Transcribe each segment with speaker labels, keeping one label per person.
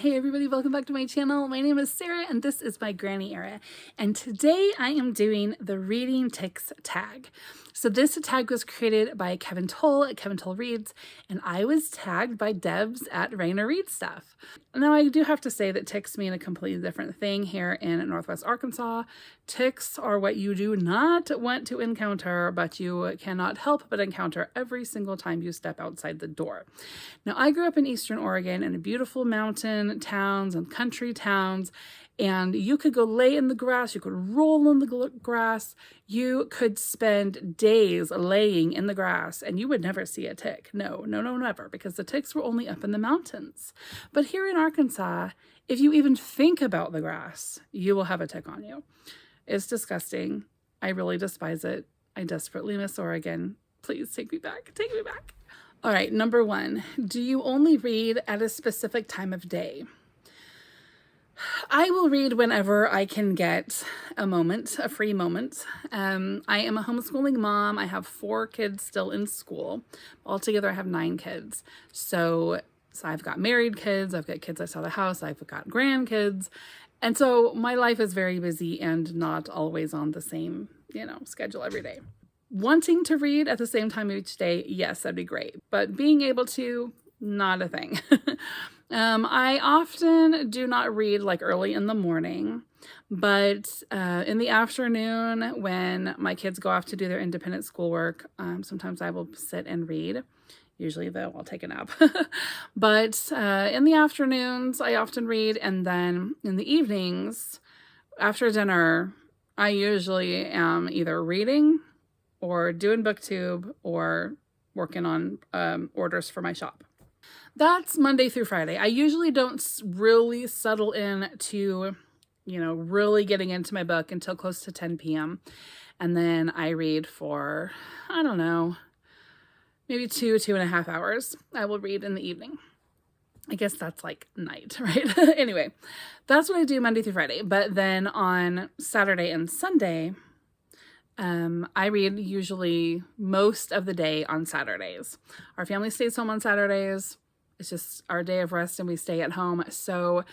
Speaker 1: Hey everybody, welcome back to my channel. My name is Sarah and this is my granny era. And today I am doing the Reading Tics Tag. So this tag was created by Kevin Toll at Kevin Toll Reads, and I was tagged by Debs at Rainer Read Stuff. Now I do have to say that tics mean a completely different thing here in Northwest Arkansas. Tics are what you do not want to encounter, but you cannot help but encounter every single time you step outside the door. Now I grew up in Eastern Oregon in beautiful mountain towns and country towns, and you could go lay in the grass, you could roll in the grass, you could spend days laying in the grass and you would never see a tick. No, never, because the ticks were only up in the mountains. But here in Arkansas, if you even think about the grass, you will have a tick on you. It's disgusting. I really despise it. I desperately miss Oregon. Please take me back. Take me back. All right, number 1, do you only read at a specific time of day? I will read whenever I can get a moment, a free moment. I am a homeschooling mom. I have 4 kids still in school. Altogether, I have 9 kids. So I've got married kids, I've got kids outside the house, I've got grandkids. And so my life is very busy and not always on the same, schedule every day. Wanting to read at the same time each day, yes, that'd be great. But being able to, not a thing. I often do not read like early in the morning, but in the afternoon when my kids go off to do their independent schoolwork, sometimes I will sit and read. Usually though, I'll take a nap. But in the afternoons, I often read, and then in the evenings, after dinner, I usually am either reading or doing booktube or working on orders for my shop. That's Monday through Friday. I usually don't really settle in to, really getting into my book until close to 10 p.m. And then I read for, I don't know, maybe 2.5 hours. I will read in the evening. I guess that's like night, right? Anyway, that's what I do Monday through Friday. But then on Saturday and Sunday, I read usually most of the day on Saturdays. Our family stays home on Saturdays. It's just our day of rest and we stay at home. So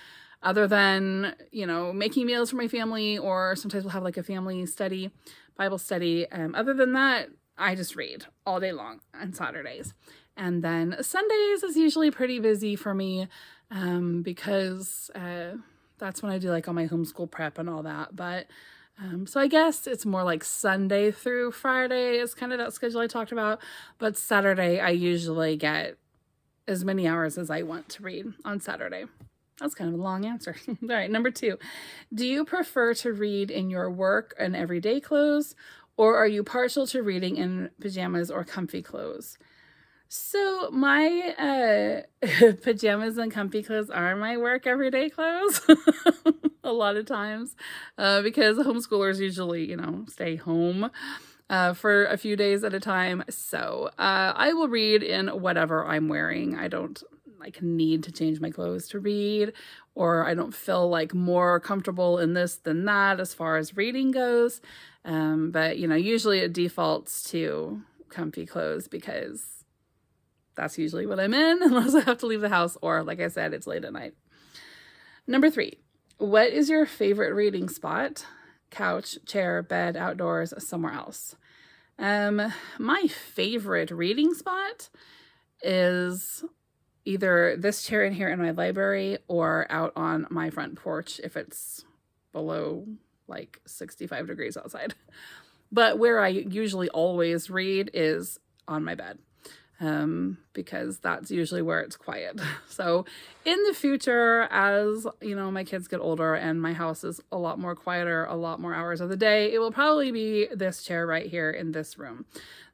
Speaker 1: other than, making meals for my family, or sometimes we'll have like a family study, Bible study. Other than that, I just read all day long on Saturdays. And then Sundays is usually pretty busy for me because that's when I do like all my homeschool prep and all that. But so I guess it's more like Sunday through Friday is kind of that schedule I talked about. But Saturday, I usually get as many hours as I want to read on Saturday. That's kind of a long answer. All right, number 2. Do you prefer to read in your work and everyday clothes, or are you partial to reading in pajamas or comfy clothes? So my pajamas and comfy clothes are my work everyday clothes a lot of times because homeschoolers usually, stay home for a few days at a time. So I will read in whatever I'm wearing. I don't need to change my clothes to read, or I don't feel like more comfortable in this than that as far as reading goes. But usually it defaults to comfy clothes because that's usually what I'm in unless I have to leave the house, or like I said, it's late at night. Number 3, what is your favorite reading spot? Couch, chair, bed, outdoors, somewhere else. My favorite reading spot is either this chair in here in my library or out on my front porch if it's below like 65 degrees outside. But where I usually always read is on my bed. Because that's usually where it's quiet. So in the future, as my kids get older and my house is a lot more quieter, a lot more hours of the day, it will probably be this chair right here in this room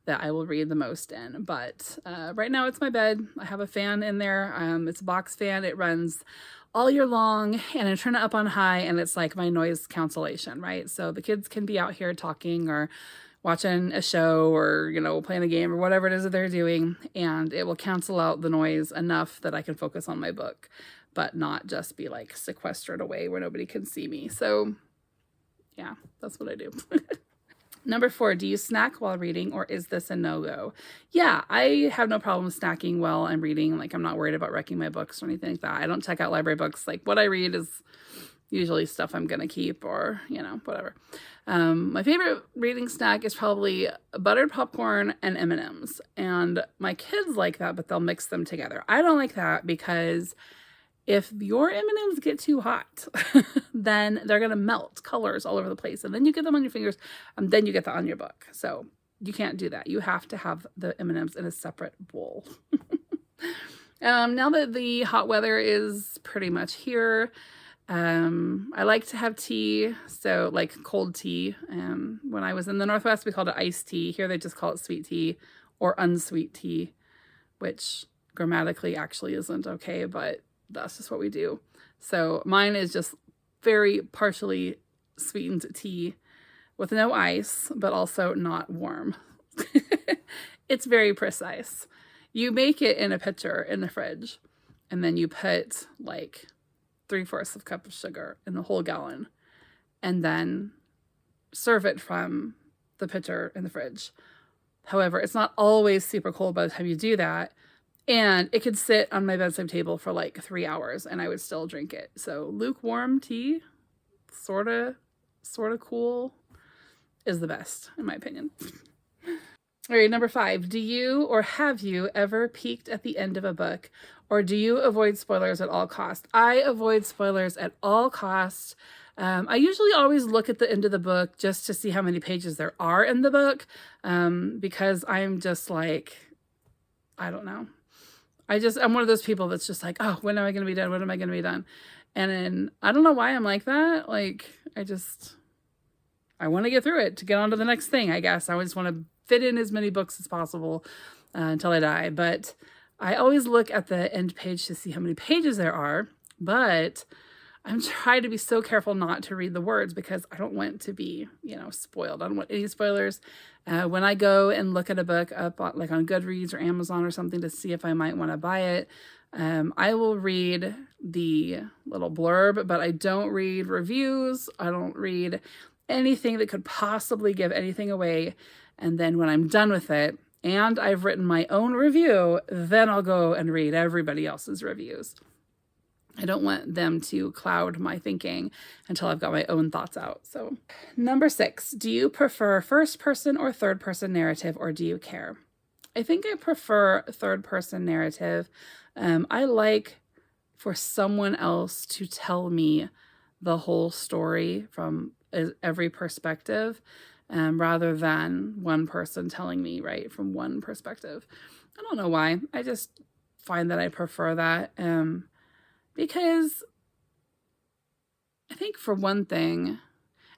Speaker 1: that I will read the most in. But right now it's my bed. I have a fan in there. It's a box fan. It runs all year long, and I turn it up on high, and it's like my noise cancellation, right? So the kids can be out here talking or watching a show or, playing a game or whatever it is that they're doing, and it will cancel out the noise enough that I can focus on my book, but not just be like sequestered away where nobody can see me. So yeah, that's what I do. Number 4, do you snack while reading, or is this a no-go? Yeah, I have no problem snacking while I'm reading. Like, I'm not worried about wrecking my books or anything like that. I don't check out library books. Like, what I read is usually stuff I'm going to keep or, whatever. My favorite reading snack is probably buttered popcorn and M&Ms. And my kids like that, but they'll mix them together. I don't like that because if your M&Ms get too hot, then they're going to melt colors all over the place. And then you get them on your fingers, and then you get that on your book. So you can't do that. You have to have the M&Ms in a separate bowl. Now that the hot weather is pretty much here, I like to have tea, so like cold tea. When I was in the Northwest, we called it iced tea. Here they just call it sweet tea or unsweet tea, which grammatically actually isn't okay, but that's just what we do. So mine is just very partially sweetened tea with no ice, but also not warm. It's very precise. You make it in a pitcher in the fridge, and then you put like 3/4 of a cup of sugar in the whole gallon, and then serve it from the pitcher in the fridge. However, it's not always super cold by the time you do that. And it could sit on my bedside table for like 3 hours and I would still drink it. So lukewarm tea, sort of cool, is the best, in my opinion. All right, number 5. Do you or have you ever peeked at the end of a book, or do you avoid spoilers at all costs? I avoid spoilers at all costs. I usually always look at the end of the book just to see how many pages there are in the book, because I'm just like, I don't know. I'm one of those people that's just like, oh, when am I going to be done? When am I going to be done? And then I don't know why I'm like that. Like, I want to get through it to get on to the next thing, I guess. I just want to fit in as many books as possible until I die. But I always look at the end page to see how many pages there are. But I'm trying to be so careful not to read the words because I don't want to be, spoiled. I don't want any spoilers. When I go and look at a book up on, like on Goodreads or Amazon or something to see if I might want to buy it, I will read the little blurb, but I don't read reviews. I don't read anything that could possibly give anything away. And then when I'm done with it and I've written my own review, then I'll go and read everybody else's reviews. I don't want them to cloud my thinking until I've got my own thoughts out. So, number 6, do you prefer first person or third person narrative, or do you care? I think I prefer third person narrative. I like for someone else to tell me the whole story from every perspective, rather than one person telling me, right, from one perspective. I don't know why. I just find that I prefer that. Because I think for one thing,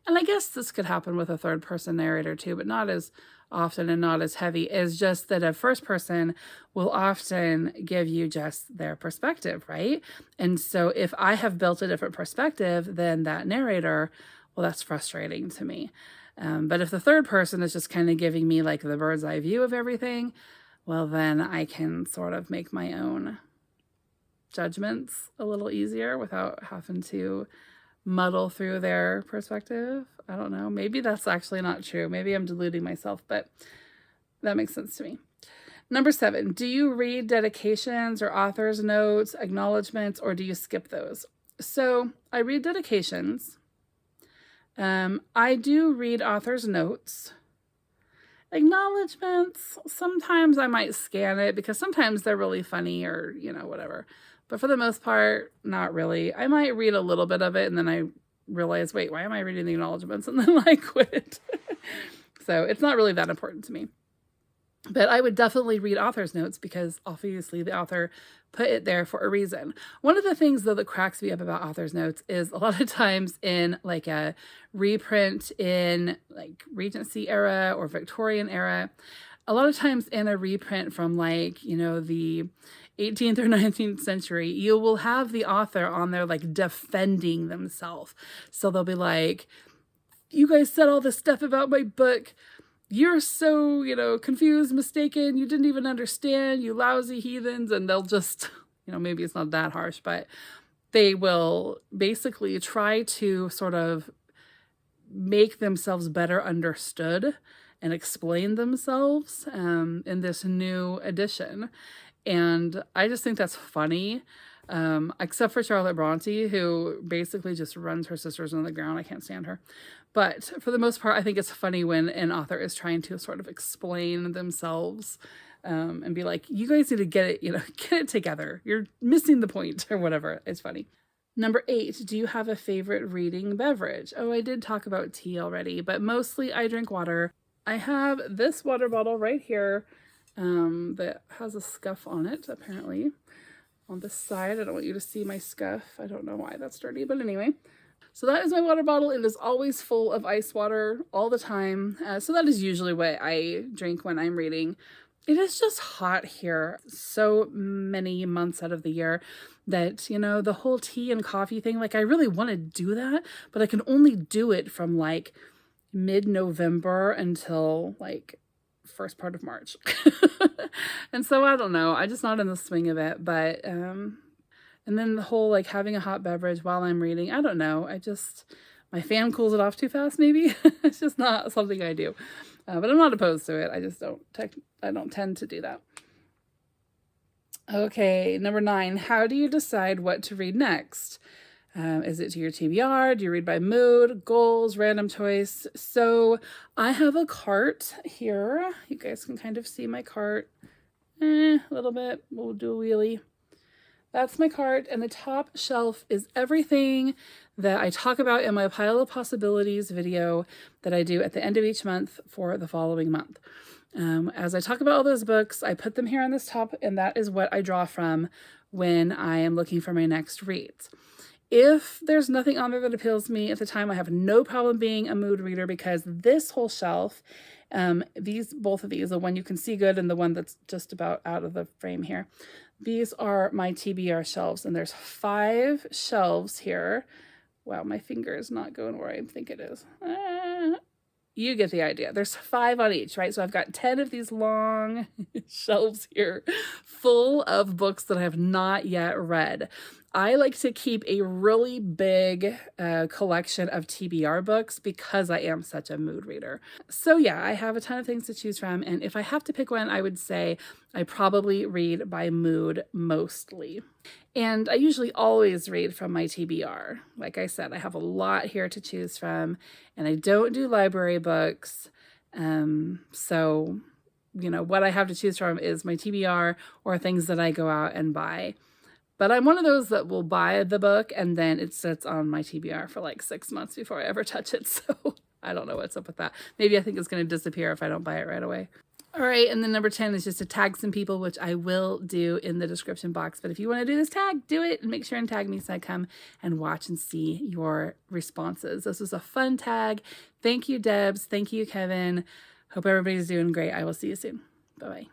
Speaker 1: and I guess this could happen with a third person narrator too, but not as often and not as heavy, is just that a first person will often give you just their perspective, right? And so if I have built a different perspective than that narrator, well, that's frustrating to me. But if the third person is just kind of giving me like the bird's eye view of everything, well, then I can sort of make my own judgments a little easier without having to muddle through their perspective. I don't know. Maybe that's actually not true. Maybe I'm deluding myself, but that makes sense to me. Number 7, do you read dedications or author's notes, acknowledgements, or do you skip those? So I read dedications. I do read author's notes. Acknowledgements, sometimes I might scan it because sometimes they're really funny or, whatever. But for the most part, not really. I might read a little bit of it and then I realize, wait, why am I reading the acknowledgements? And then I quit. So it's not really that important to me. But I would definitely read author's notes because obviously the author put it there for a reason. One of the things, though, that cracks me up about author's notes is a lot of times in like a reprint in like Regency era or Victorian era, a lot of times in a reprint from like, the 18th or 19th century, you will have the author on there like defending themselves. So they'll be like, you guys said all this stuff about my book. You're so, confused, mistaken. You didn't even understand, you lousy heathens. And they'll just, maybe it's not that harsh, but they will basically try to sort of make themselves better understood and explain themselves in this new edition. And I just think that's funny, except for Charlotte Bronte, who basically just runs her sisters on the ground. I can't stand her. But for the most part, I think it's funny when an author is trying to sort of explain themselves and be like, you guys need to get it, get it together. You're missing the point or whatever. It's funny. Number 8, do you have a favorite reading beverage? Oh, I did talk about tea already, but mostly I drink water. I have this water bottle right here that has a scuff on it, apparently, on the side. I don't want you to see my scuff. I don't know why that's dirty, but anyway. So that is my water bottle. It is always full of ice water all the time. So that is usually what I drink when I'm reading. It is just hot here so many months out of the year that, the whole tea and coffee thing, like I really want to do that, but I can only do it from like mid-November until like first part of March. And so I don't know. I'm just not in the swing of it. But, and then the whole like having a hot beverage while I'm reading, I don't know. My fan cools it off too fast, maybe. It's just not something I do. But I'm not opposed to it. I just I don't tend to do that. Okay, number 9. How do you decide what to read next? Is it to your TBR? Do you read by mood, goals, random choice? So I have a cart here. You guys can kind of see my cart a little bit. We'll do a wheelie. That's my cart, and the top shelf is everything that I talk about in my Pile of Possibilities video that I do at the end of each month for the following month. As I talk about all those books, I put them here on this top, and that is what I draw from when I am looking for my next reads. If there's nothing on there that appeals to me at the time, I have no problem being a mood reader, because this whole shelf, both of these, the one you can see good and the one that's just about out of the frame here, these are my TBR shelves, and there's 5 shelves here. Wow, my finger is not going where I think it is. You get the idea. There's 5 on each, right? So I've got 10 of these long shelves here full of books that I have not yet read. I like to keep a really big collection of TBR books because I am such a mood reader. So yeah, I have a ton of things to choose from. And if I have to pick one, I would say I probably read by mood mostly. And I usually always read from my TBR. Like I said, I have a lot here to choose from, and I don't do library books. So, what I have to choose from is my TBR or things that I go out and buy. But I'm one of those that will buy the book and then it sits on my TBR for like 6 months before I ever touch it. So I don't know what's up with that. Maybe I think it's going to disappear if I don't buy it right away. All right, and then number 10 is just to tag some people, which I will do in the description box. But if you want to do this tag, do it and make sure and tag me so I come and watch and see your responses. This was a fun tag. Thank you, Debs. Thank you, Kevin. Hope everybody's doing great. I will see you soon. Bye-bye.